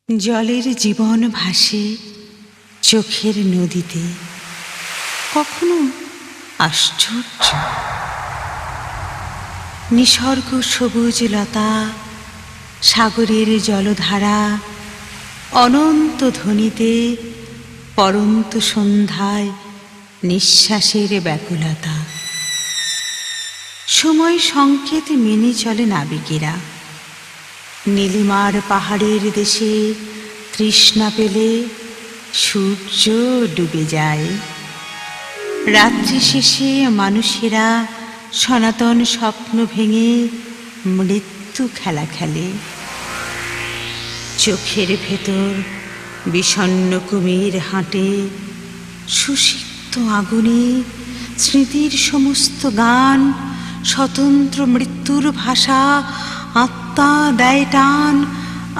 জলের জীবন ভাসে চোখের নদীতে, কখনো আশ্চর্য নিসর্গ সবুজ লতা, সাগরের জলধারা, অনন্ত ধ্বনিতে পরন্ত সন্ধ্যায় নিঃশ্বাসের ব্যাকুলতা। সময় সংকেত মেনে চলে নাবিকেরা, নীলিমার পাহাড়ের দেশে তৃষ্ণা পেলে সূর্য ডুবে যায়। রাত্রি শেষে মানুষেরা সনাতন স্বপ্ন ভেঙে মৃত্যু খেলা খেলে। চোখের ভেতর বিষণ্ণ কুমির হাঁটে, সুষিক্ত আগুনে স্মৃতির সমস্ত গান, স্বতন্ত্র মৃত্যুর ভাষা আত্মা দেয় টান।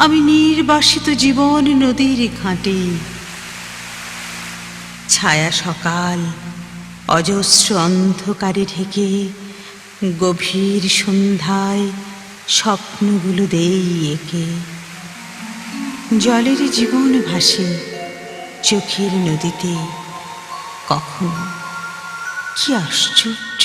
আমি নির্বাসিত জীবন নদীর ঘাটে, ছায়া সকাল অজস্র অন্ধকারে ঢেকে, গভীর সন্ধ্যায় স্বপ্নগুলো দেই একে। জলের জীবন ভাসে চোখের নদীতে, কখনো কি আশ্চর্য।